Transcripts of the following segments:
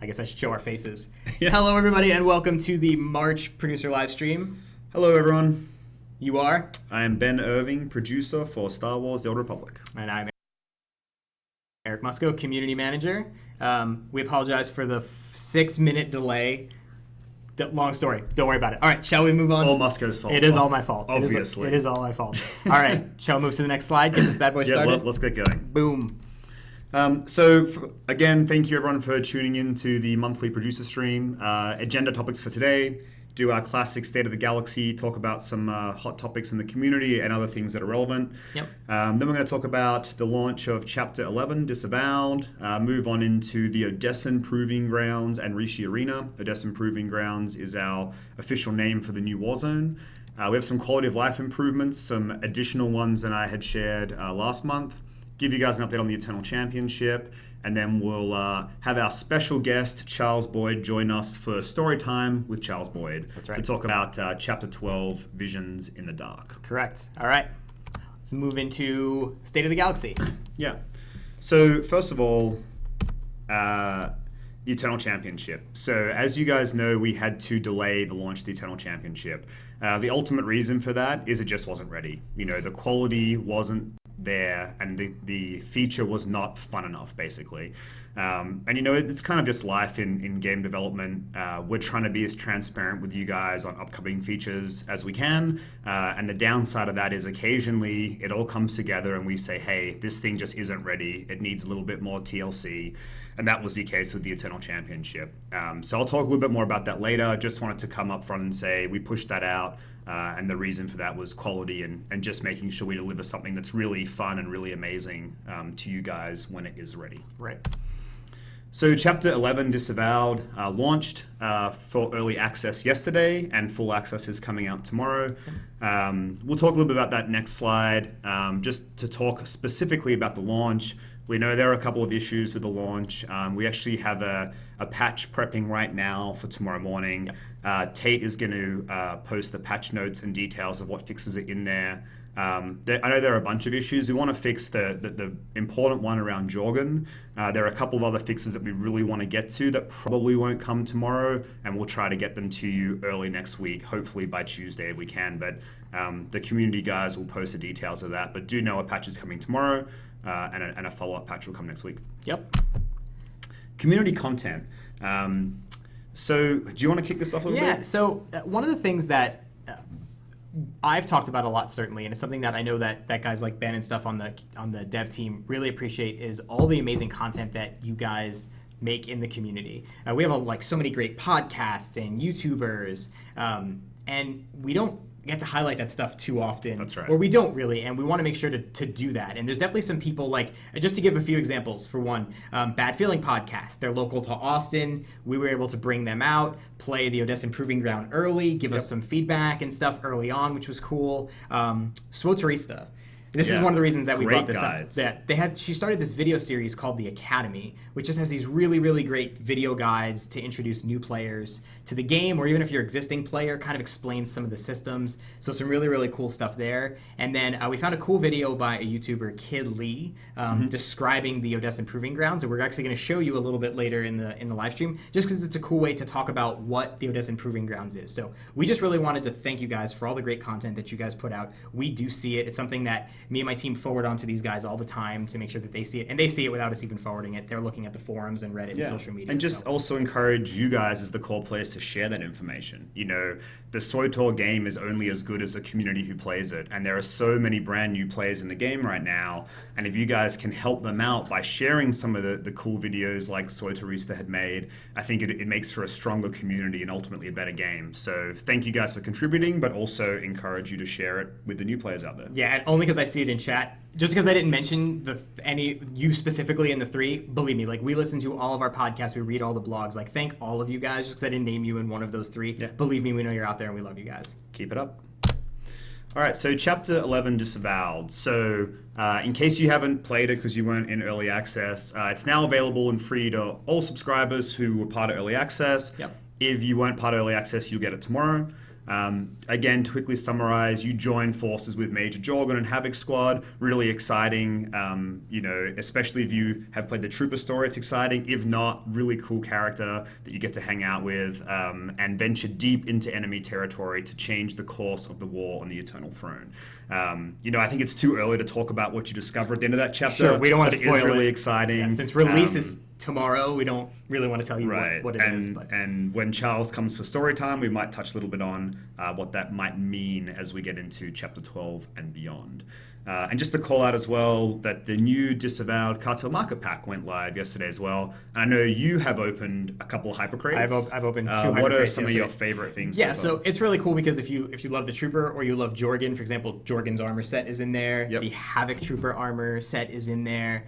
I guess I should show our faces. Yeah. Hello, everybody, and welcome to the March Producer Live Stream. Hello, everyone. You are? I am Ben Irving, producer for Star Wars: The Old Republic. And I'm Eric Musco, community manager. We apologize for the 6-minute delay. Long story. Don't worry about it. All right, shall we move on? All Musco's fault. It is all my fault. Obviously. It is all my fault. All right, shall we move to the next slide? Get this bad boy started? Let's get going. Boom. Again, thank you everyone for tuning in to the monthly producer stream. Agenda topics for today, do our classic State of the Galaxy, talk about some hot topics in the community and other things that are relevant. Yep. Then we're going to talk about the launch of Chapter 11, Disavowed, move on into the Odessan Proving Grounds and Rishi Arena. Odessan Proving Grounds is our official name for the new Warzone. We have some quality of life improvements, some additional ones that I had shared last month. Give you guys an update on the Eternal Championship, and then we'll have our special guest, Charles Boyd, join us for story time with Charles Boyd. That's right. To talk about Chapter 12, Visions in the Dark. Correct. All right. Let's move into State of the Galaxy. Yeah. So, first of all, the Eternal Championship. So, as you guys know, we had to delay the launch of the Eternal Championship. The ultimate reason for that is it just wasn't ready. You know, the quality wasn't there, and the feature was not fun enough, basically. And you know, it's kind of just life in game development. We're trying to be as transparent with you guys on upcoming features as we can, and the downside of that is occasionally it all comes together and we say, hey, this thing just isn't ready, it needs a little bit more TLC. And that was the case with the Eternal Championship. So I'll talk a little bit more about that later. Just wanted to come up front and say we pushed that out. And the reason for that was quality and just making sure we deliver something that's really fun and really amazing to you guys when it is ready. Right. So Chapter 11, Disavowed, launched for early access yesterday, and full access is coming out tomorrow. We'll talk a little bit about that next slide. Just to talk specifically about the launch, we know there are a couple of issues with the launch. We actually have a patch prepping right now for tomorrow morning. Yep. Tate is going to post the patch notes and details of what fixes are in there. I know there are a bunch of issues. We want to fix the important one around Jorgen. There are a couple of other fixes that we really want to get to that probably won't come tomorrow, and we'll try to get them to you early next week, hopefully by Tuesday if we can. But the community guys will post the details of that. But do know a patch is coming tomorrow, and a follow-up patch will come next week. Yep. Community content. So do you want to kick this off a little bit? Yeah, so one of the things that I've talked about a lot, certainly, and it's something that I know that guys like Ben and stuff on the dev team really appreciate, is all the amazing content that you guys make in the community. We have so many great podcasts and YouTubers, and we don't get to highlight that stuff too often. That's right. Or we don't really, and we want to make sure to do that. And there's definitely some people, just to give a few examples, for one, Bad Feeling Podcast. They're local to Austin. We were able to bring them out, play the Odessan Proving Ground early, give us some feedback and stuff early on, which was cool. Swotorista. This is one of the reasons that we brought this up. That she started this video series called The Academy, which just has these really, really great video guides to introduce new players to the game, or even if you're an existing player, kind of explains some of the systems. So some really, really cool stuff there. And then we found a cool video by a YouTuber, Kid Lee, describing the Odessan Proving Grounds, and we're actually going to show you a little bit later in the live stream, just because it's a cool way to talk about what the Odessan Proving Grounds is. So we just really wanted to thank you guys for all the great content that you guys put out. We do see it. It's something that me and my team forward on to these guys all the time to make sure that they see it, and they see it without us even forwarding it. They're looking at the forums and Reddit and social media. And just also encourage you guys as the core players to share that information. You know, the swtor game is only as good as the community who plays it, and there are so many brand new players in the game right now, and if you guys can help them out by sharing some of the cool videos like Swotorista had made, I think it makes for a stronger community and ultimately a better game. So thank you guys for contributing, but also encourage you to share it with the new players out there. Yeah, and only because I see it in chat. Just because I didn't mention you specifically in the three, believe me, we listen to all of our podcasts, we read all the blogs. Thank all of you guys, just because I didn't name you in one of those three. Yeah. Believe me, we know you're out there and we love you guys. Keep it up. All right, so Chapter 11, Disavowed. So in case you haven't played it because you weren't in early access, it's now available and free to all subscribers who were part of early access. Yep. If you weren't part of early access, you'll get it tomorrow. Again, to quickly summarize, you join forces with Major Jorgen and Havoc Squad. Really exciting, especially if you have played the Trooper story, it's exciting. If not, really cool character that you get to hang out with and venture deep into enemy territory to change the course of the war on the Eternal Throne. I think it's too early to talk about what you discover at the end of that chapter. Sure, we don't want to spoil it. It's really exciting. Yeah, since release is tomorrow, we don't really want to tell you what it is. But. And when Charles comes for story time, we might touch a little bit on what that might mean as we get into chapter 12 and beyond. And just to call out as well that the new disavowed Cartel Market Pack went live yesterday as well. And I know you have opened a couple of hypercrates. I've opened 2 hypercrates. What are some yesterday. of your favorite things? Yeah, so it's really cool because if you love the Trooper or you love Jorgen, for example, Jorgen's armor set is in there. Yep. The Havoc Trooper armor set is in there.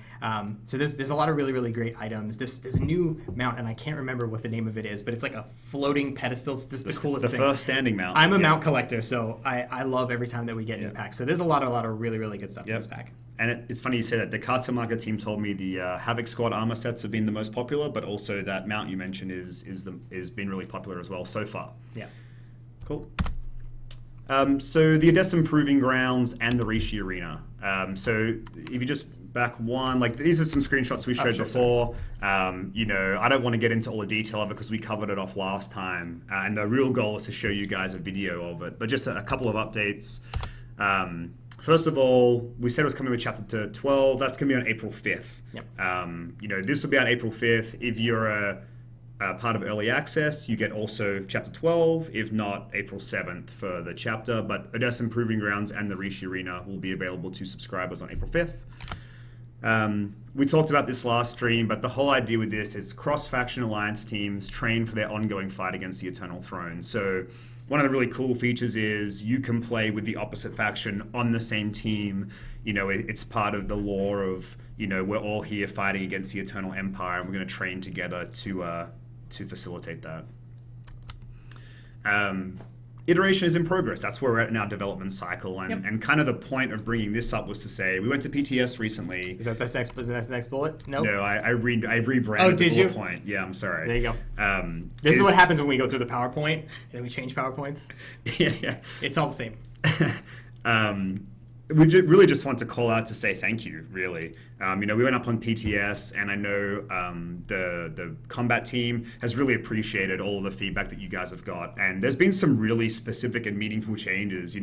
So there's a lot of really, really great items. There's a new mount, and I can't remember what the name of it is, but it's like a floating pedestal. It's just the coolest thing. The first standing mount. I'm a mount collector, so I love every time that we get new packs. So there's a lot of really, really good stuff in this pack. And it's funny you say that. The Cartel Market team told me the Havoc Squad armor sets have been the most popular, but also that mount you mentioned is been really popular as well so far. Yeah. Cool. So the Odessa Proving Grounds and the Rishi Arena. So if you just back one, like these are some screenshots we showed before. I don't want to get into all the detail of it because we covered it off last time. And the real goal is to show you guys a video of it. But just a couple of updates. First of all, we said it was coming with chapter 12. That's going to be on April 5th. Yep. This will be on April 5th. If you're a part of early access, you get also chapter 12. If not, April 7th for the chapter. But Odessa Proving Grounds and the Rishi Arena will be available to subscribers on April 5th. We talked about this last stream, but the whole idea with this is cross-faction alliance teams train for their ongoing fight against the Eternal Throne. So one of the really cool features is you can play with the opposite faction on the same team. It's part of the lore of, we're all here fighting against the Eternal Empire, and we're going to train together to facilitate that. Iteration is in progress. That's where we're at in our development cycle. And kind of the point of bringing this up was to say, we went to PTS recently. Is that the next bullet? Nope. No, I rebranded did the you? bullet point. Yeah, I'm sorry. There you go. This is what happens when we go through the PowerPoint and then we change PowerPoints. Yeah. It's all the same. We really just want to call out to say thank you, really. We went up on PTS, and I know the combat team has really appreciated all of the feedback that you guys have got. And there's been some really specific and meaningful changes.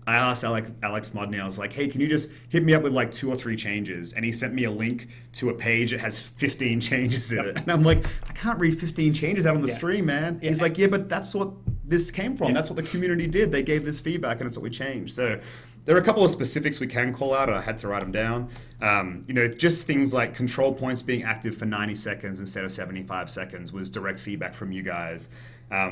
I asked Alex Modney, I was like, hey, can you just hit me up with like 2 or 3 changes? And he sent me a link to a page that has 15 changes in it. And I'm like, I can't read 15 changes out on the stream, man. He's like, yeah, but that's what this came from. That's what the community did. They gave this feedback, and it's what we changed. So there are a couple of specifics we can call out, and I had to write them down. Just things like control points being active for 90 seconds instead of 75 seconds was direct feedback from you guys.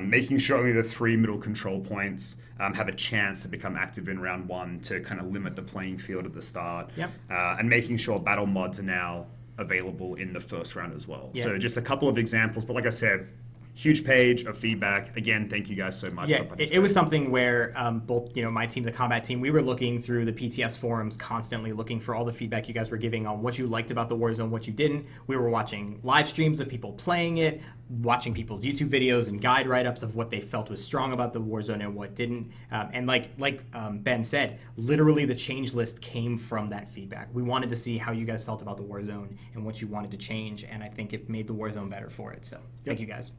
Making sure only the 3 middle control points have a chance to become active in round 1 to kind of limit the playing field at the start. Yep. And making sure battle mods are now available in the first round as well. Yep. So just a couple of examples, but like I said, huge page of feedback. Again, thank you guys so much for participating. It was something where both, my team, the combat team, we were looking through the PTS forums constantly looking for all the feedback you guys were giving on what you liked about the Warzone, what you didn't. We were watching live streams of people playing it, watching people's YouTube videos and guide write-ups of what they felt was strong about the Warzone and what didn't. And like Ben said, literally the change list came from that feedback. We wanted to see how you guys felt about the Warzone and what you wanted to change, and I think it made the Warzone better for it. So thank you guys.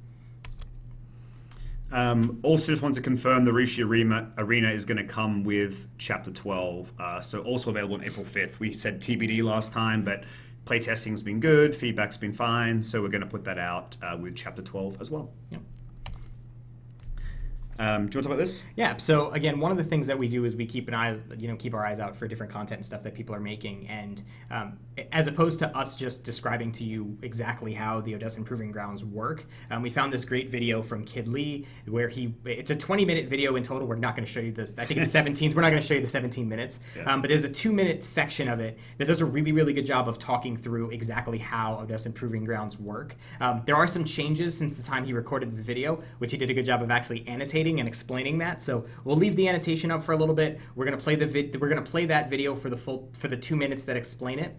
Also just want to confirm the Rishi Arena is going to come with Chapter 12, so also available on April 5th. We said TBD last time, but playtesting's been good, feedback's been fine, so we're going to put that out with Chapter 12 as well. Yep. Do you want to talk about this? Yeah. So again, one of the things that we do is we keep our eyes out for different content and stuff that people are making, and as opposed to us just describing to you exactly how the Odessa Proving Grounds work, we found this great video from Kid Lee where it's a 20-minute video in total. We're not going to show you this. I think it's 17. We're not going to show you the 17 minutes, but there's a 2-minute section of it that does a really, really good job of talking through exactly how Odessa Proving Grounds work. There are some changes since the time he recorded this video, which he did a good job of actually annotating demonstrating and explaining that. So we'll leave the annotation up for a little bit. We're gonna play that video for the 2 minutes that explain it.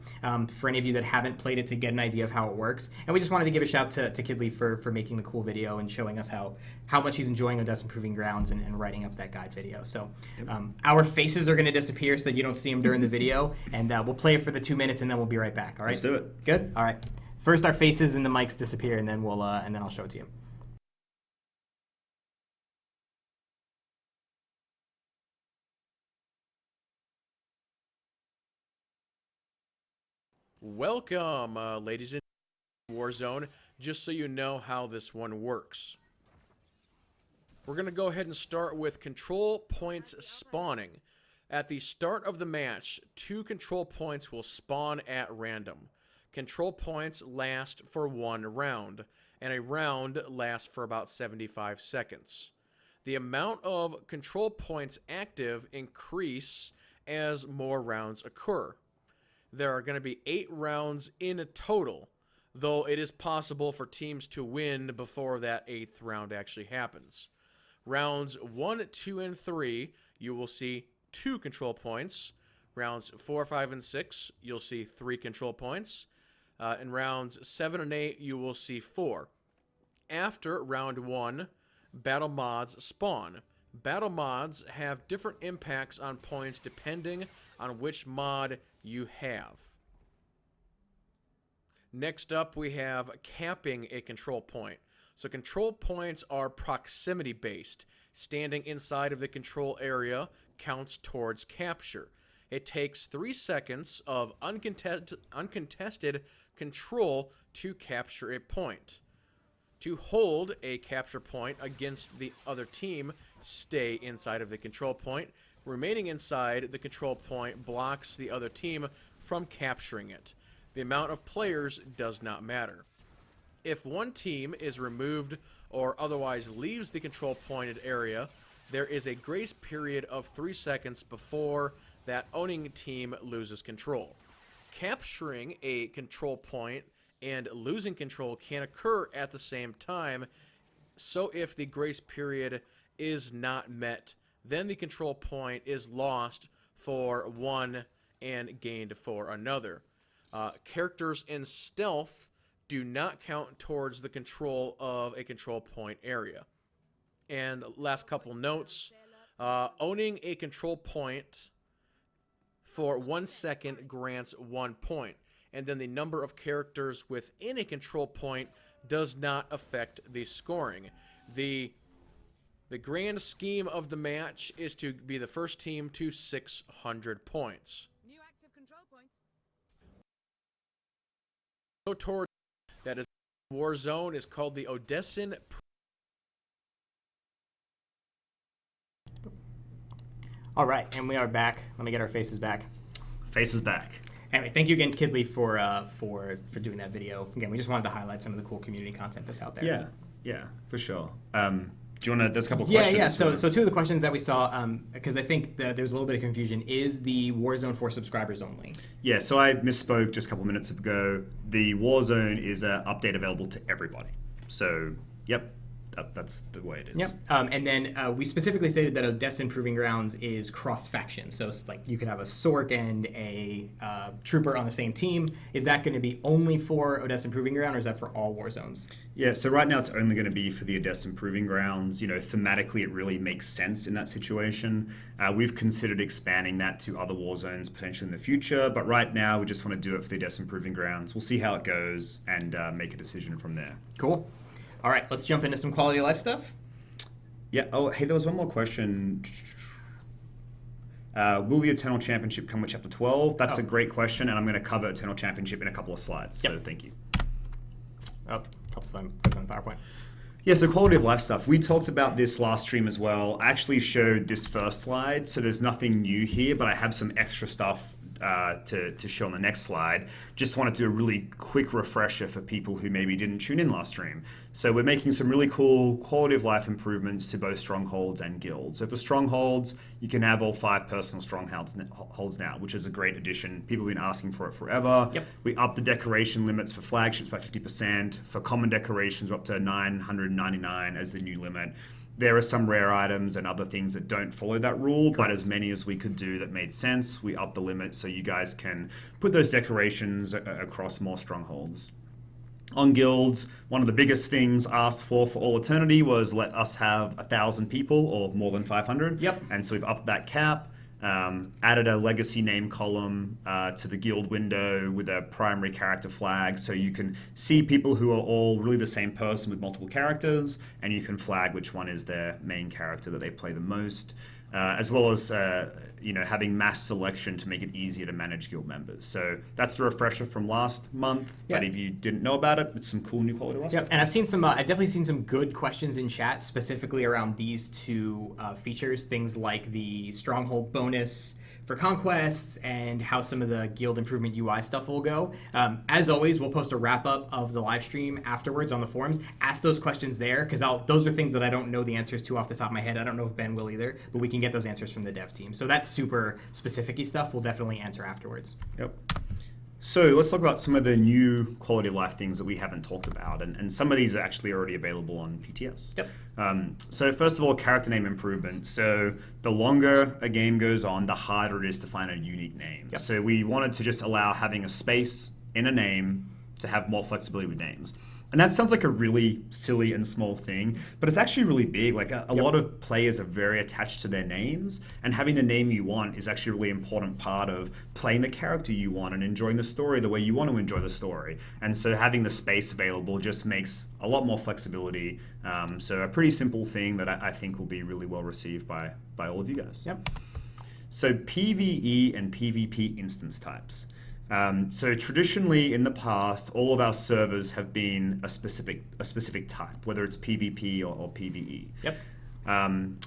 For any of you that haven't played it, to get an idea of how it works. And we just wanted to give a shout to Kidley for making the cool video and showing us how much he's enjoying Odessa Proving Grounds and writing up that guide video. So our faces are gonna disappear so that you don't see them during the video, and we'll play it for the 2 minutes and then we'll be right back. All right. Let's do it. Good. All right. First, our faces and the mics disappear, and then I'll show it to you. Welcome, ladies and Warzone. Just so you know how this one works, we're going to go ahead and start with control points spawning. At the start of the match, 2 control points will spawn at random. Control points last for 1 round, and a round lasts for about 75 seconds. The amount of control points active increase as more rounds occur. There are going to be 8 rounds in a total, though it is possible for teams to win before that 8th round actually happens. Rounds 1, 2, and 3, you will see 2 control points. Rounds 4, 5, and 6, you'll see 3 control points. In rounds 7 and 8, you will see 4. After round 1, battle mods spawn. Battle mods have different impacts on points depending on which mod you have. Next up, we have capping a control point. So control points are proximity based. Standing inside of the control area counts towards capture. It takes 3 seconds of uncontested control to capture a point. To hold a capture point against the other team, stay inside of the control point. Remaining inside the control point blocks the other team from capturing it. The amount of players does not matter. If one team is removed or otherwise leaves the control pointed area, there is a grace period of 3 seconds before that owning team loses control. Capturing a control point and losing control can occur at the same time, so if the grace period is not met, then the control point is lost for one and gained for another. Characters in stealth do not count towards the control of a control point area. And last couple notes, owning a control point for 1 second grants 1 point. And then the number of characters within a control point does not affect the scoring. The grand scheme of the match is to be the first team to 600 points. New active control points. swtor that is Warzone is called the Odessan. All right, and we are back. Let me get our faces back. Faces back. Anyway, thank you again, Kidley, for doing that video. Again, we just wanted to highlight some of the cool community content that's out there. Yeah, for sure. Do you want to? There's a couple of Yeah, questions. yeah. So 2 of the questions that we saw, because I think that there's a little bit of confusion, is the Warzone for subscribers only? Yeah, so I misspoke just a couple of minutes ago. The Warzone is an update available to everybody. So, yep, that's the way it is. Yep. And then we specifically stated that Odessan Proving Grounds is cross-faction. So it's like you could have a Sork and a Trooper on the same team. Is that going to be only for Odessan Proving Ground, or is that for all Warzones? Yeah, so right now it's only going to be for the Odessan Proving Grounds. You know, thematically it really makes sense in that situation. We've considered expanding that to other war zones potentially in the future, but right now we just want to do it for the Odessan Proving Grounds. We'll see how it goes and make a decision from there. Cool. All right, let's jump into some quality of life stuff. Yeah, oh, hey, there was one more question. Will the Eternal Championship come with Chapter 12? That's a great question, and I'm going to cover Eternal Championship in a couple of slides, so thank you. Oh, helps if I'm putting on the PowerPoint. Yeah, so quality of life stuff. We talked about this last stream as well. I actually showed this first slide, so there's nothing new here, but I have some extra stuff to show on the next slide. Just wanted to do a really quick refresher for people who maybe didn't tune in last stream. So we're making some really cool quality of life improvements to both strongholds and guilds. So for strongholds, you can have all 5 personal strongholds now, which is a great addition. People have been asking for it forever. Yep. We upped the decoration limits for flagships by 50%. For common decorations, we're up to 999 as the new limit. There are some rare items and other things that don't follow that rule, but as many as we could do that made sense, we upped the limit so you guys can put those decorations across more strongholds. On guilds, one of the biggest things asked for all eternity was let us have 1,000 people or more than 500. Yep. And so we've upped that cap. Added a legacy name column to the guild window with a primary character flag, so you can see people who are all really the same person with multiple characters, and you can flag which one is their main character that they play the most, as well as having mass selection to make it easier to manage guild members. So that's the refresher from last month. Yep. But if you didn't know about it, it's some cool new quality of life Yep, stuff. and I've definitely seen some good questions in chat specifically around these two features, things like the stronghold bonus for conquests and how some of the guild improvement UI stuff will go. As always, we'll post a wrap up of the live stream afterwards on the forums. Ask those questions there, because those are things that I don't know the answers to off the top of my head. I don't know if Ben will either, but we can get those answers from the dev team. So that's super specific-y stuff we'll definitely answer afterwards. Yep. So let's talk about some of the new quality of life things that we haven't talked about, and some of these are actually already available on PTS. Yep. So first of all, character name improvement. So the longer a game goes on, the harder it is to find a unique name. Yep. So we wanted to just allow having a space in a name to have more flexibility with names. And that sounds like a really silly and small thing, but it's actually really big. Like a lot of players are very attached to their names, and having the name you want is actually a really important part of playing the character you want and enjoying the story the way you want to enjoy the story. And so having the space available just makes a lot more flexibility. So a pretty simple thing that I think will be really well received by all of you guys. Yep. So PvE and PvP instance types. So traditionally in the past, all of our servers have been a specific type, whether it's PvP or PvE. Yep.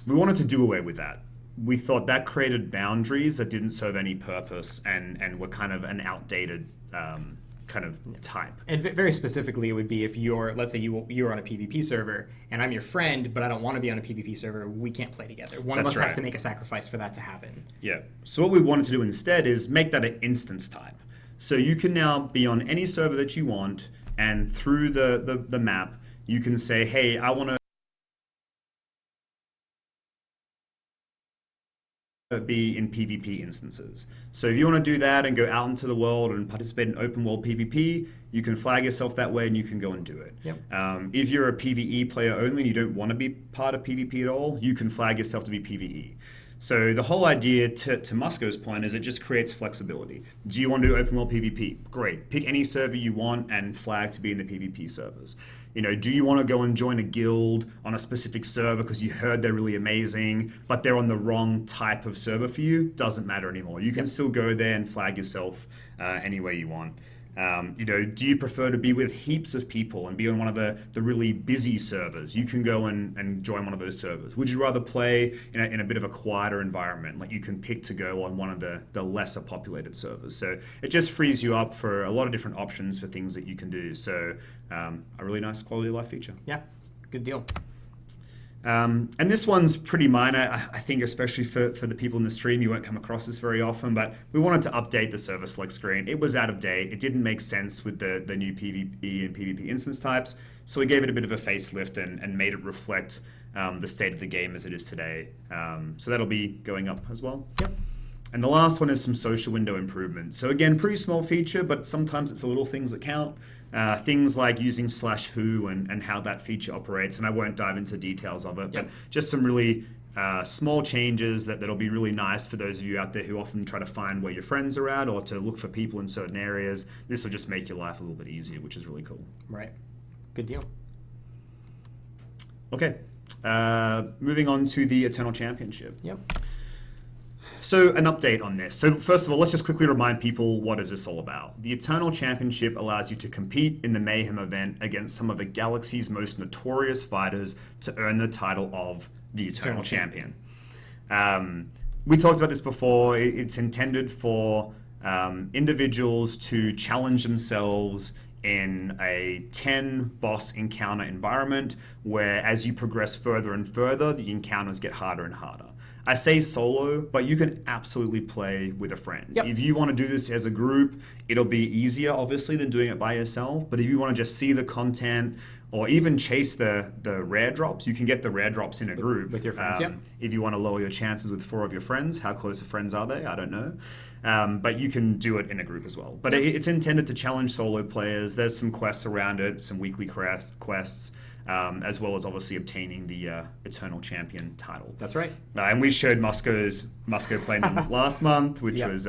We wanted to do away with that. We thought that created boundaries that didn't serve any purpose and were kind of an outdated kind of type. And very specifically, it would be if let's say you're on a PvP server and I'm your friend, but I don't want to be on a PvP server, we can't play together. One of us has to make a sacrifice for that to happen. Yeah. So what we wanted to do instead is make that an instance type. So you can now be on any server that you want, and through the map, you can say, hey, I want to be in PvP instances. So if you want to do that and go out into the world and participate in open world PvP, you can flag yourself that way and you can go and do it. Yep. If you're a PvE player only and you don't want to be part of PvP at all, you can flag yourself to be PvE. So the whole idea, to Musco's point, is it just creates flexibility. Do you want to do open world PvP? Great. Pick any server you want and flag to be in the PvP servers. Do you want to go and join a guild on a specific server because you heard they're really amazing, but they're on the wrong type of server for you? Doesn't matter anymore. You can still go there and flag yourself any way you want. Do you prefer to be with heaps of people and be on one of the really busy servers? You can go and join one of those servers. Would you rather play in a bit of a quieter environment? Like you can pick to go on one of the lesser populated servers. So it just frees you up for a lot of different options for things that you can do. So a really nice quality of life feature. Yeah, good deal. And this one's pretty minor, I think, especially for the people in the stream. You won't come across this very often, but we wanted to update the server select screen. It was out of date. It didn't make sense with the new PvE and PvP instance types, so we gave it a bit of a facelift and made it reflect the state of the game as it is today. So that'll be going up as well. Yep. And the last one is some social window improvements. So again, pretty small feature, but sometimes it's the little things that count. Things like using /who and how that feature operates, and I won't dive into details of it, but just some really small changes that'll be really nice for those of you out there who often try to find where your friends are at or to look for people in certain areas. This will just make your life a little bit easier, which is really cool. Right. Good deal. Okay. Moving on to the Eternal Championship. Yep. So an update on this. So first of all, let's just quickly remind people, what is this all about? The Eternal Championship allows you to compete in the Mayhem event against some of the galaxy's most notorious fighters to earn the title of the Eternal Champion. We talked about this before. It's intended for individuals to challenge themselves in a 10 boss encounter environment where as you progress further and further, the encounters get harder and harder. I say solo, but you can absolutely play with a friend. Yep. If you want to do this as a group, it'll be easier, obviously, than doing it by yourself. But if you want to just see the content or even chase the rare drops. You can get the rare drops in a group with your friends. Yep. If you want to lower your chances with 4 of your friends. How close of friends are they? I don't know. But you can do it in a group as well. But it's intended to challenge solo players. There's some quests around it, some weekly quests, as well as obviously obtaining the Eternal Champion title. That's right. And we showed Musco playing them last month, which was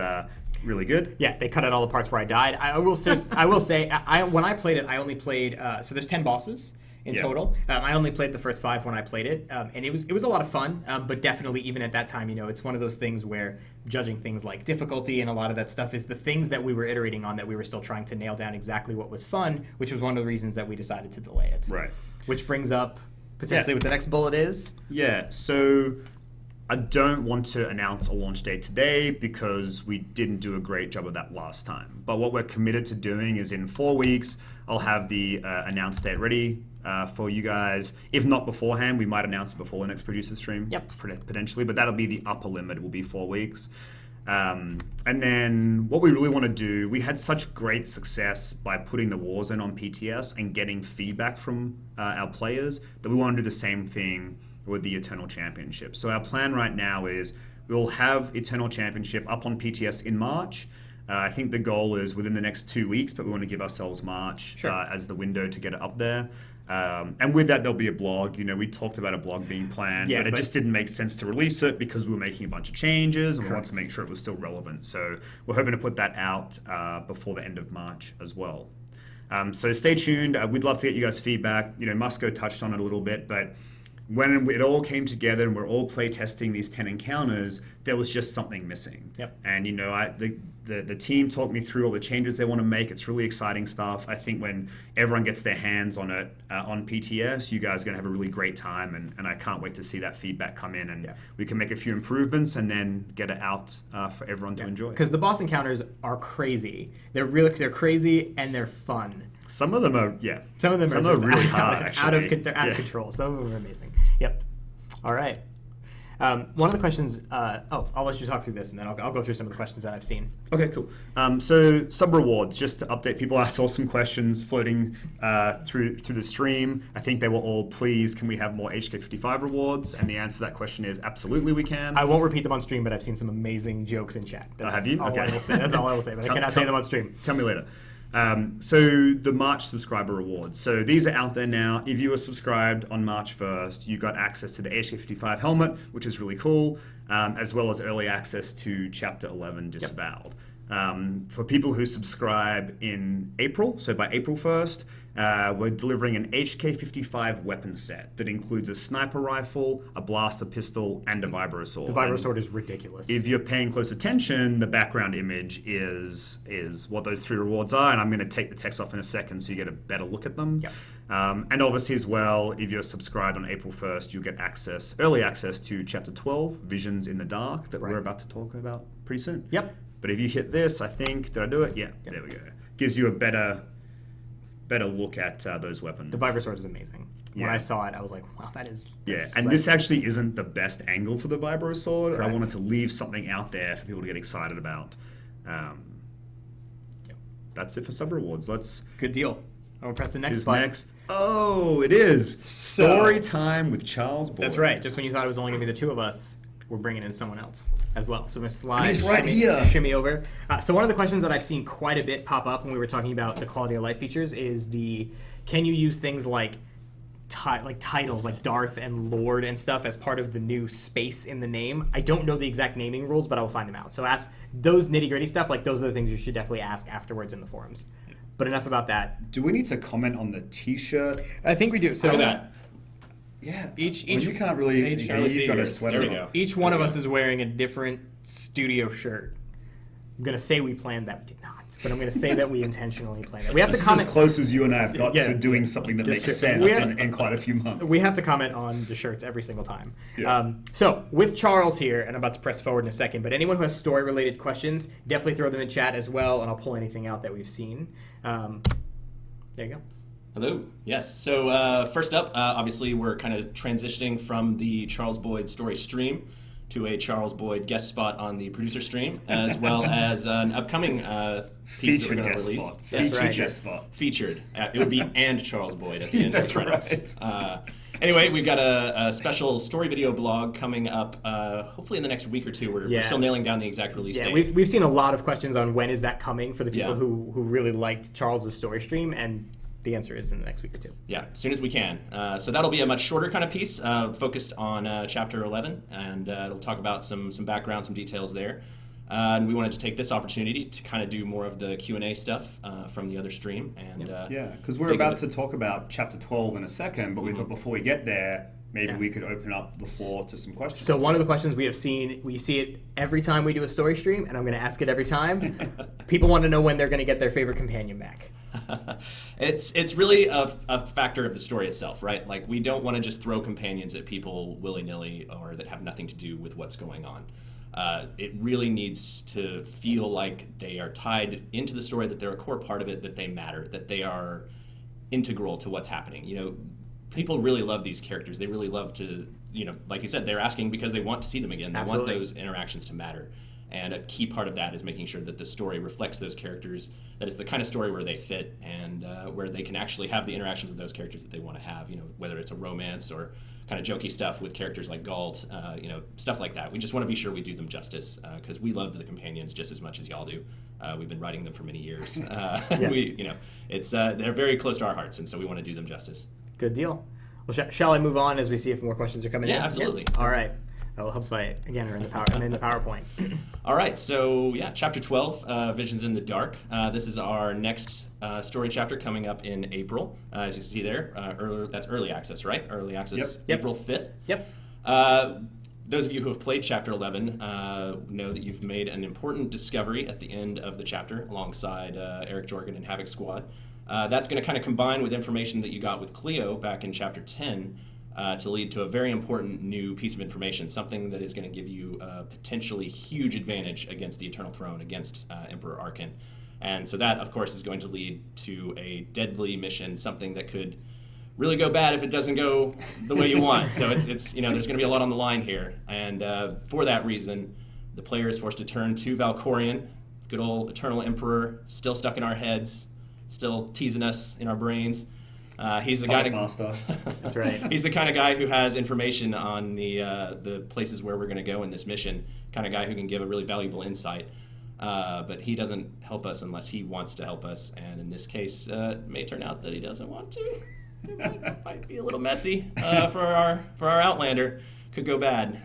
really good. Yeah, they cut out all the parts where I died. I will say, when I played it, I only played. So there's 10 bosses in total. I only played the first 5 when I played it, and it was a lot of fun. But definitely, even at that time, it's one of those things where judging things like difficulty and a lot of that stuff is the things that we were iterating on, that we were still trying to nail down exactly what was fun, which was one of the reasons that we decided to delay it. Right. Which brings up potentially what the next bullet is. Yeah. So I don't want to announce a launch date today because we didn't do a great job of that last time. But what we're committed to doing is in 4 weeks, I'll have the announced date ready for you guys. If not beforehand, we might announce it before the next producer stream. Yep. Potentially, but that'll be the upper limit. Will be 4 weeks. And then what we really want to do, we had such great success by putting the Warzone on PTS and getting feedback from our players that we want to do the same thing with the Eternal Championship. So our plan right now is we'll have Eternal Championship up on PTS in March. I think the goal is within the next 2 weeks, but we want to give ourselves March as the window to get it up there. And with that, there'll be a blog. We talked about a blog being planned, but it just didn't make sense to release it because we were making a bunch of changes and we wanted to make sure it was still relevant. So we're hoping to put that out before the end of March as well. So stay tuned. We'd love to get you guys' feedback. Musco touched on it a little bit, but when it all came together and we're all play testing these 10 encounters, there was just something missing. Yep. And the team talked me through all the changes they want to make. It's really exciting stuff. I think when everyone gets their hands on it on PTS, you guys are going to have a really great time, and I can't wait to see that feedback come in, and we can make a few improvements and then get it out for everyone to enjoy. Because the boss encounters are crazy. They're crazy and they're fun. Some of them are, Some of them are just really hard, actually. They're out of control. Some of them are amazing. Yep. All right. One of the questions, I'll let you talk through this and then I'll go through some of the questions that I've seen. Okay, cool. So sub rewards, just to update people, I saw some questions floating through the stream. I think they were all, please, can we have more HK55 rewards? And the answer to that question is absolutely we can. I won't repeat them on stream, but I've seen some amazing jokes in chat. Have you? Okay. That's all I will say, but I cannot say them on stream. Tell me later. So the March subscriber rewards. So these are out there now. If you were subscribed on March 1st, you got access to the HK55 helmet, which is really cool, as well as early access to Chapter 11 Disavowed. For people who subscribe in April, so by April 1st, we're delivering an HK55 weapon set that includes a sniper rifle, a blaster pistol, and a vibro sword. The vibro sword is ridiculous. If you're paying close attention, the background image is what those 3 rewards are, and I'm going to take the text off in a second so you get a better look at them. Yep. And obviously as well, if you're subscribed on April 1st, you'll get early access to Chapter 12, Visions in the Dark, that we're about to talk about pretty soon. Yep. But if you hit this, I think, did I do it? Yeah, there we go. Gives you a better look at those weapons. The vibro sword is amazing. When I saw it, I was like, wow, that's and this actually isn't the best angle for the vibro sword. Correct. I wanted to leave something out there for people to get excited about. That's it for sub rewards. Good deal. I'm gonna press the next Is button. next. Oh, it is story time with Charles Boyd. That's right. Just when you thought it was only gonna be the 2 of us, we're bringing in someone else as well. So we're gonna slide, shimmy over. So one of the questions that I've seen quite a bit pop up when we were talking about the quality of life features is can you use things like titles like Darth and Lord and stuff as part of the new space in the name? I don't know the exact naming rules, but I will find them out. So ask those nitty gritty stuff. Like those are the things you should definitely ask afterwards in the forums. But enough about that. Do we need to comment on the T-shirt? I think we do. So Look at that. Yeah. You can't really. You've got a sweater. There we go. Each one of us is wearing a different studio shirt. I'm going to say we planned that. We did not. But I'm going to say that we intentionally planned that. We have This to is comment. as close as you and I have got to doing something that makes sense in quite a few months. We have to comment on the shirts every single time. Yeah. So with Charles here, and I'm about to press forward in a second, but anyone who has story-related questions, definitely throw them in chat as well, and I'll pull anything out that we've seen. There you go. Hello. Yes. So first up, obviously we're kind of transitioning from the Charles Boyd story stream to a Charles Boyd guest spot on the producer stream, as well as an upcoming piece that we're going to release. Spot. That's Featured right. guest spot. Featured. It would be and Charles Boyd at the end of That's the credits. right. Anyway, we've got a special story video blog coming up hopefully in the next week or two. We're still nailing down the exact release date. We've seen a lot of questions on when is that coming for the people Yeah. who really liked Charles's story stream, and the answer is in the next week or two. Yeah, as soon as we can. So that'll be a much shorter kind of piece, focused on Chapter 11, and it'll talk about some background, some details there. And we wanted to take this opportunity to kind of do more of the Q&A stuff from the other stream. And Because we're about to talk about Chapter 12 in a second, but we thought before we get there, maybe we could open up the floor to some questions. So one of the questions we see it every time we do a story stream, and I'm going to ask it every time. People want to know when they're going to get their favorite companion back. It's really a factor of the story itself, right? Like, we don't want to just throw companions at people willy-nilly or that have nothing to do with what's going on. It really needs to feel like they are tied into the story, that they're a core part of it, that they matter, that they are integral to what's happening. You know, people really love these characters. They really love to, like you said, they're asking because they want to see them again. They Absolutely. want those interactions to matter. And a key part of that is making sure that the story reflects those characters, that it's the kind of story where they fit and where they can actually have the interactions with those characters that they want to have, whether it's a romance or kind of jokey stuff with characters like Galt, stuff like that. We just want to be sure we do them justice because we love the companions just as much as y'all do. We've been writing them for many years. They're very close to our hearts, and so we want to do them justice. Good deal. Well, shall I move on as we see if more questions are coming in? Yeah, absolutely. All right. Oh, helps if I again are in the I'm in the PowerPoint. All right, so Chapter 12, Visions in the Dark. This is our next story chapter coming up in April. As you see there, that's early access, right? Early access, Yep. April 5th. Yep. Those of you who have played Chapter 11 know that you've made an important discovery at the end of the chapter alongside Eric Jorgen and Havoc Squad. That's going to kind of combine with information that you got with Cleo back in Chapter 10 to lead to a very important new piece of information, something that is going to give you a potentially huge advantage against the Eternal Throne, against Emperor Arkin. And so that, of course, is going to lead to a deadly mission, something that could really go bad if it doesn't go the way you want. So it's there's going to be a lot on the line here. And for that reason, the player is forced to turn to Valkorion, good old Eternal Emperor, still stuck in our heads, still teasing us in our brains. He's the guy Master. That's right. He's the kind of guy who has information on the places where we're going to go in this mission. Kind of guy who can give a really valuable insight. But he doesn't help us unless he wants to help us. And in this case, it may turn out that he doesn't want to. It might be a little messy for our Outlander. Could go bad.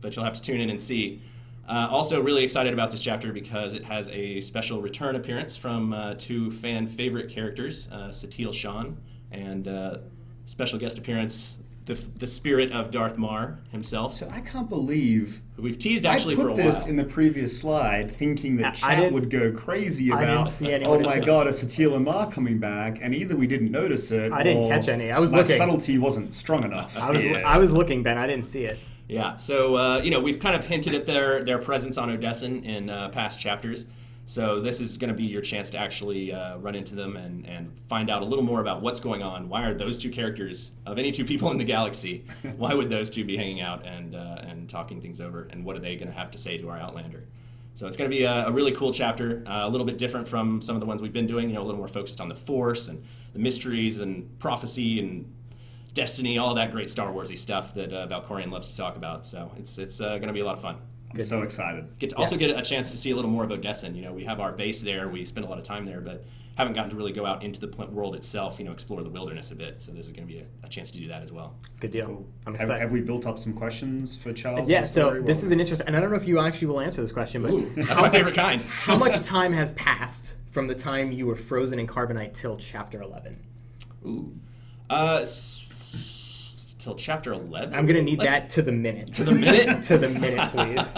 But you'll have to tune in and see. Also really excited about this chapter because it has a special return appearance from two fan favorite characters, Satil Shan, and special guest appearance, the spirit of Darth Mar himself. So I can't believe who we've teased actually for a I put while. this in the previous slide thinking that I chat didn't- would go crazy I didn't about, see any oh notice my it. god, is Satil Amar coming back? And either we didn't notice it, I didn't or catch any. I was my looking. subtlety wasn't strong enough. I was looking, Ben. I didn't see it. Yeah, so we've kind of hinted at their presence on Odessen in past chapters. So this is going to be your chance to actually run into them and find out a little more about what's going on. Why are those two characters, of any two people in the galaxy, why would those two be hanging out and talking things over? And what are they going to have to say to our Outlander? So it's going to be a really cool chapter, a little bit different from some of the ones we've been doing. A little more focused on the Force and the mysteries and prophecy and Destiny, all of that great Star Warsy stuff that Valkorion loves to talk about. So it's going to be a lot of fun. I'm so excited. Get a chance to see a little more of Odessen. We have our base there. We spend a lot of time there, but haven't gotten to really go out into the world itself, explore the wilderness a bit. So this is going to be a chance to do that as well. Good deal. Cool. I'm excited. Have we built up some questions for Charles? Yeah, so this is an interesting, and I don't know if you actually will answer this question, but Ooh, that's my favorite kind. how much time has passed from the time you were frozen in carbonite till Chapter 11? Ooh. Till Chapter 11? I'm going to need that to the minute. To the minute? To the minute, please.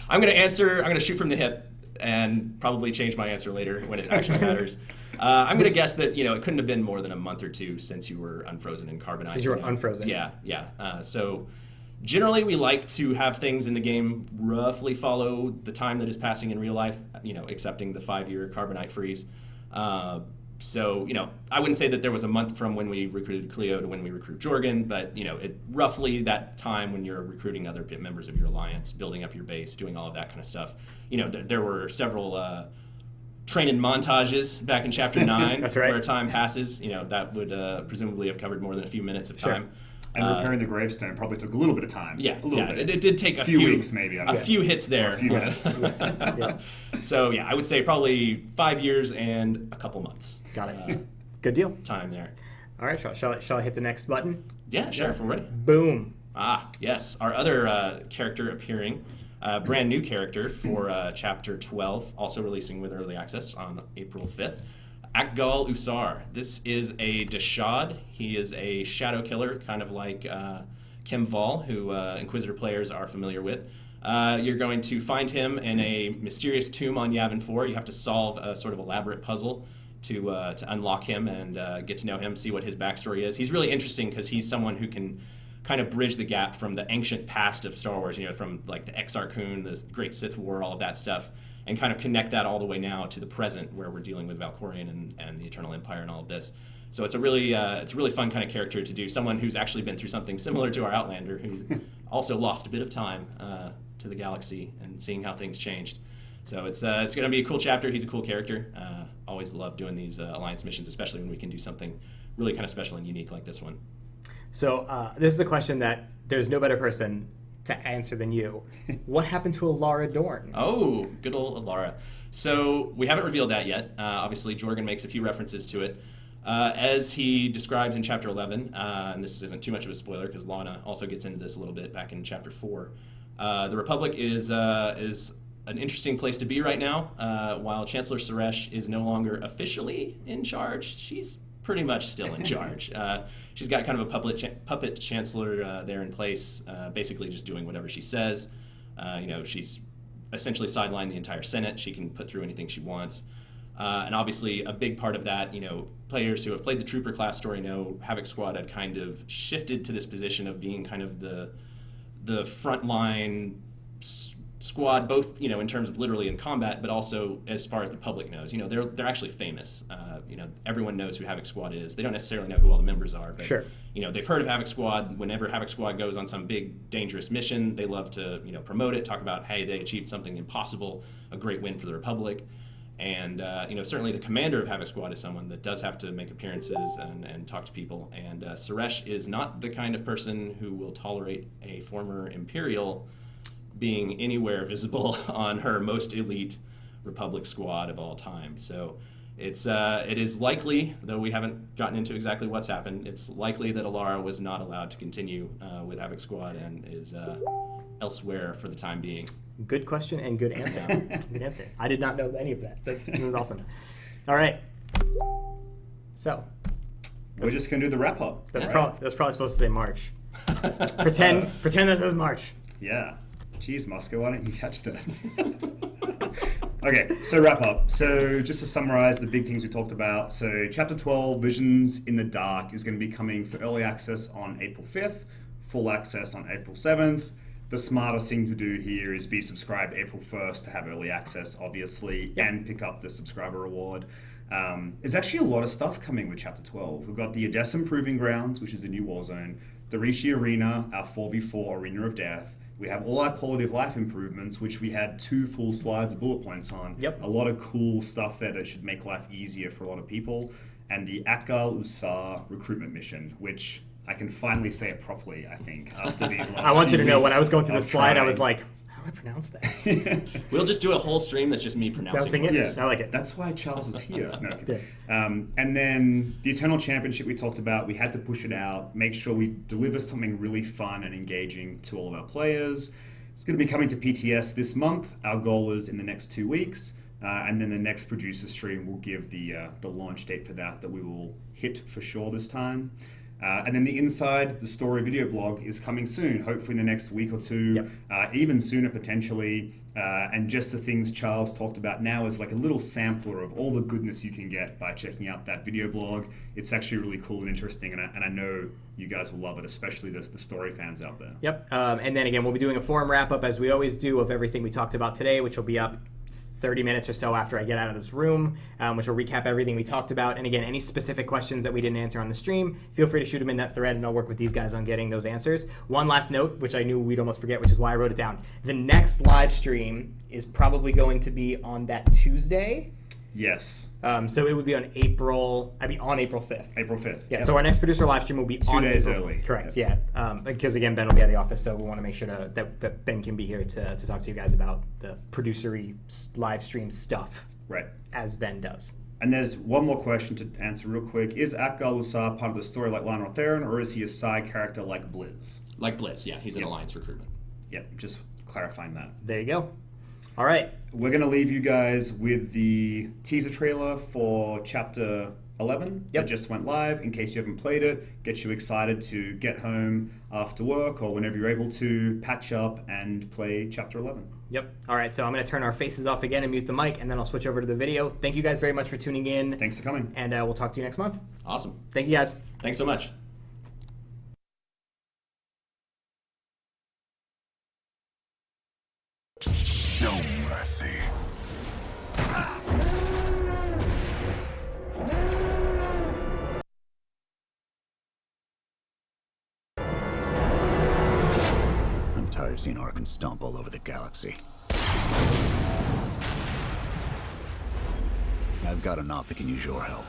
I'm going to shoot from the hip and probably change my answer later when it actually matters. I'm going to guess that, it couldn't have been more than a month or two since you were unfrozen in carbonite. Since you were unfrozen. Yeah. So generally we like to have things in the game roughly follow the time that is passing in real life, excepting the 5-year carbonite freeze. So, I wouldn't say that there was a month from when we recruited Cleo to when we recruit Jorgen, but, roughly that time when you're recruiting other members of your alliance, building up your base, doing all of that kind of stuff. There were several training montages back in Chapter 9 That's right. where time passes. That would presumably have covered more than a few minutes of time. And repairing the gravestone probably took a little bit of time. Yeah, a little bit. It did take a few weeks, maybe. A few hits there. Or a few minutes. So, I would say probably 5 years and a couple months. Got it. Good deal. Time there. All right, shall I hit the next button? Yeah, sure, if we're ready. Boom. Ah, yes. Our other character appearing, brand new character for Chapter 12, also releasing with early access on April 5th. Akgal Usar. This is a Dashad. He is a shadow killer, kind of like Kim Val, who Inquisitor players are familiar with. You're going to find him in a mysterious tomb on Yavin 4. You have to solve a sort of elaborate puzzle to unlock him and get to know him, see what his backstory is. He's really interesting because he's someone who can kind of bridge the gap from the ancient past of Star Wars, from like the Exar Kun, the Great Sith War, all of that stuff, and kind of connect that all the way now to the present where we're dealing with Valkorion and the Eternal Empire and all of this. So it's a really fun kind of character to do. Someone who's actually been through something similar to our Outlander, who also lost a bit of time to the galaxy and seeing how things changed. So it's going to be a cool chapter. He's a cool character. Always love doing these Alliance missions, especially when we can do something really kind of special and unique like this one. So this is a question that there's no better person to answer than you. What happened to Alara Dorn? Oh, good old Alara. So we haven't revealed that yet. Obviously, Jorgen makes a few references to it. As he describes in Chapter 11, and this isn't too much of a spoiler because Lana also gets into this a little bit back in Chapter 4, the Republic is an interesting place to be right now. While Chancellor Suresh is no longer officially in charge, she's pretty much still in charge. She's got kind of a puppet chancellor there in place, basically just doing whatever she says. She's essentially sidelined the entire Senate. She can put through anything she wants. And obviously a big part of that, players who have played the Trooper class story know Havoc Squad had kind of shifted to this position of being kind of the frontline squad, both in terms of literally in combat, but also as far as the public knows. They're actually famous. Everyone knows who Havoc Squad is. They don't necessarily know who all the members are, but Sure. They've heard of Havoc Squad. Whenever Havoc Squad goes on some big dangerous mission, they love to promote it, talk about, hey, they achieved something impossible, a great win for the Republic. And certainly the commander of Havoc Squad is someone that does have to make appearances and talk to people. And Suresh is not the kind of person who will tolerate a former Imperial being anywhere visible on her most elite Republic squad of all time. So it is likely, though we haven't gotten into exactly what's happened, it's likely that Alara was not allowed to continue with Havoc Squad and is elsewhere for the time being. Good question and good answer. Good answer. I did not know any of that. This is awesome. All right. So We're just going to do the wrap up. that's right? that's probably supposed to say March. Pretend that says March. Yeah. Jeez, Moscow, why don't you catch that? Okay, so wrap up. So just to summarize the big things we talked about. So Chapter 12, Visions in the Dark, is going to be coming for early access on April 5th, full access on April 7th. The smartest thing to do here is be subscribed April 1st to have early access, obviously, and pick up the subscriber reward. There's actually a lot of stuff coming with Chapter 12. We've got the Odessa Proving Grounds, which is a new war zone, the Rishi Arena, our 4v4 Arena of Death. We have all our quality of life improvements, which we had 2 full slides of bullet points on. Yep. A lot of cool stuff there that should make life easier for a lot of people. And the Akgal Usar recruitment mission, which I can finally say it properly, I think, after these last I want you few to know, weeks when I was going through the of slide, I trying. was like, how do I pronounce that? We'll just do a whole stream that's just me pronouncing Pronouncing words. it? I like it. That's why Charles is here. No, okay. Yeah. And then the Eternal Championship we talked about, we had to push it out, make sure we deliver something really fun and engaging to all of our players. It's going to be coming to PTS this month. Our goal is in the next 2 weeks. And then the next producer stream will give the launch date for that we will hit for sure this time. And then the Inside the Story video blog is coming soon, hopefully in the next week or two, even sooner potentially. And just the things Charles talked about now is like a little sampler of all the goodness you can get by checking out that video blog. It's actually really cool and interesting, and I know you guys will love it, especially the story fans out there. Yep. And then again, we'll be doing a forum wrap-up, as we always do, of everything we talked about today, which will be up 30 minutes or so after I get out of this room, which will recap everything we talked about. And again, any specific questions that we didn't answer on the stream, feel free to shoot them in that thread, and I'll work with these guys on getting those answers. One last note, which I knew we'd almost forget, which is why I wrote it down. The next live stream is probably going to be on that Tuesday. Yes. So it would be on April 5th. April 5th. Yeah, Yep. so our next producer live stream will be 2 on days April, early. Correct, Yep. yeah. Because again, Ben will be at the office, so we want to make sure that Ben can be here to talk to you guys about the producery live stream stuff. Right. As Ben does. And there's one more question to answer real quick. Is Akgar Lusar part of the story like Lionel Theron, or is he a side character like Blizz? Like Blizz, yeah, he's an Alliance recruitment. Yep, just clarifying that. There you go. All right. We're going to leave you guys with the teaser trailer for Chapter 11 that just went live. In case you haven't played it, get you excited to get home after work or whenever you're able to patch up and play Chapter 11. Yep. All right, so I'm going to turn our faces off again and mute the mic, and then I'll switch over to the video. Thank you guys very much for tuning in. Thanks for coming. And we'll talk to you next month. Awesome. Thank you, guys. Thanks so much. No mercy. I'm tired of seeing Arkan stomp all over the galaxy. I've got enough that can use your help.